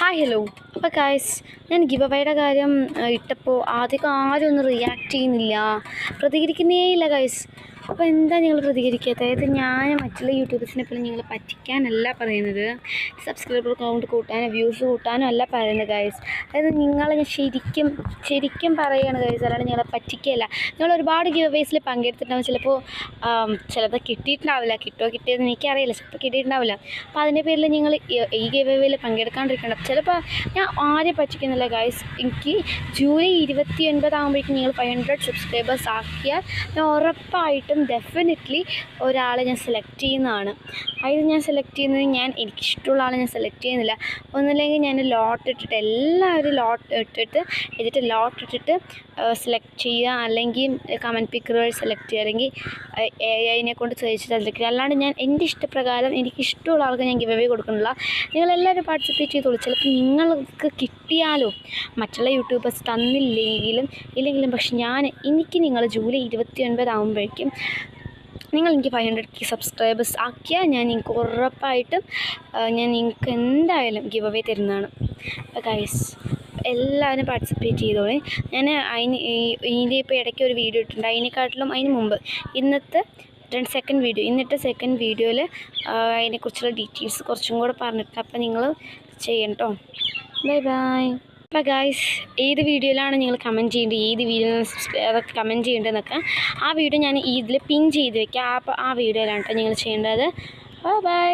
Hi hello. അപ്പോൾ guys, ഞാൻ give അവയുടെ കാര്യം ഇട്ടപ്പോൾ ആദ്യം ആരും ഒന്നും റിയാക്ട് ചെയ്യുന്നില്ല, പ്രതികരിക്കുന്നേ ഇല്ല ഗൈസ്. അപ്പോൾ എന്താ നിങ്ങൾ പ്രതികരിക്കാത്തത്? അതായത് ഞാൻ മറ്റുള്ള യൂട്യൂബേഴ്സിനെ പോലും നിങ്ങൾ പറ്റിക്കാനല്ല പറയുന്നത്, സബ്സ്ക്രൈബർ കൗണ്ട് കൂട്ടാനോ വ്യൂസ് കൂട്ടാനോ അല്ല പറയുന്നത് ഗൈസ്. അതായത് നിങ്ങളെ ഞാൻ ശരിക്കും പറയുകയാണ് ഗൈസ്, അല്ലാണ്ട് നിങ്ങളെ പറ്റിക്കുകയല്ല. നിങ്ങൾ ഒരുപാട് ഗിവ് അവേസിൽ പങ്കെടുത്തിട്ടുണ്ടാവും. ചിലപ്പോൾ ചിലത് കിട്ടിയിട്ടുണ്ടാവില്ല, കിട്ടിയതെന്ന് എനിക്കറിയില്ല, ചിലപ്പോൾ കിട്ടിയിട്ടുണ്ടാവില്ല. അപ്പോൾ അതിൻ്റെ പേരിൽ നിങ്ങൾ ഈ ഗിവ് അവേയിൽ പങ്കെടുക്കാണ്ടിരിക്കണം. ചിലപ്പോൾ ഞാൻ ആരെയും പറ്റിക്കുന്നില്ല ഗൈസ്. എനിക്ക് ജൂലൈ 29 ആകുമ്പോഴേക്കും നിങ്ങൾ 500 സബ്സ്ക്രൈബേഴ്സ് ആക്കിയാൽ ഞാൻ ഉറപ്പായിട്ടും ഡെഫിനറ്റ്ലി ഒരാളെ ഞാൻ സെലക്ട് ചെയ്യുന്നതാണ്. അതായത് ഞാൻ സെലക്ട് ചെയ്യുന്നത് എനിക്കിഷ്ടമുള്ള ആളെ ഞാൻ സെലക്ട് ചെയ്യുന്നില്ല. ഒന്നുമില്ലെങ്കിൽ ഞാൻ ലോട്ട് ഇട്ടിട്ട് എല്ലാവരും ലോട്ട് ഇട്ടിട്ട് സെലക്ട് ചെയ്യുക, അല്ലെങ്കിൽ കമൻറ്റ് പിക്കർ വഴി സെലക്ട് ചെയ്യുക, അല്ലെങ്കിൽ AI കൊണ്ട് ചോദിച്ചിട്ട് സെലക്ട് ചെയ്യുക. അല്ലാണ്ട് ഞാൻ എൻ്റെ ഇഷ്ടപ്രകാരം എനിക്കിഷ്ടമുള്ള ആൾക്ക് ഞാൻ ഗിവ് അവേ കൊടുക്കുന്നില്ല. നിങ്ങളെല്ലാവരും പാർട്ടിസിപ്പേറ്റ് ചെയ്തോളൂ. ചിലപ്പോൾ നിങ്ങൾക്ക് കിട്ടിയാലോ, മറ്റുള്ള യൂട്യൂബേഴ്സ് ഇല്ലെങ്കിലും പക്ഷെ എനിക്ക് നിങ്ങൾ ജൂലൈ 29 ആകുമ്പോഴേക്കും നിങ്ങൾ എനിക്ക് 500 സബ്സ്ക്രൈബേഴ്സ് ആക്കിയാൽ ഞാൻ നിങ്ങൾക്ക് ഉറപ്പായിട്ടും ഞാൻ നിങ്ങൾക്ക് എന്തായാലും ഗിവ് അവേ തരുന്നതാണ്. അപ്പോൾ ഗൈസ്, എല്ലാവരും പാർട്ടിസിപ്പേറ്റ് ചെയ്തോളേ. ഞാൻ ഇതിൻ്റെ ഇപ്പോൾ ഇടയ്ക്ക് ഒരു വീഡിയോ ഇട്ടിട്ടുണ്ട്, അതിന് മുമ്പ് ഇന്നത്തെ സെക്കൻഡ് വീഡിയോയിൽ അതിനെക്കുറിച്ചുള്ള ഡീറ്റെയിൽസ് കുറച്ചും കൂടെ പറഞ്ഞിട്ടുണ്ട്. അപ്പോൾ നിങ്ങൾ ചെയ്യണം കേട്ടോ. ബൈ. അപ്പോൾ ഗൈസ്, ഏത് വീഡിയോയിലാണ് നിങ്ങൾ കമൻറ്റ് ചെയ്യേണ്ടത്, ഏത് വീഡിയോയിൽ അതൊക്കെ കമൻറ്റ് ചെയ്യേണ്ടതെന്നൊക്കെ ആ വീഡിയോ ഞാൻ ഇതിൽ പിൻ ചെയ്ത് വെക്കാം. അപ്പോൾ ആ വീഡിയോയിലാണ് കേട്ടോ നിങ്ങൾ ചെയ്യേണ്ടത്. ബൈ.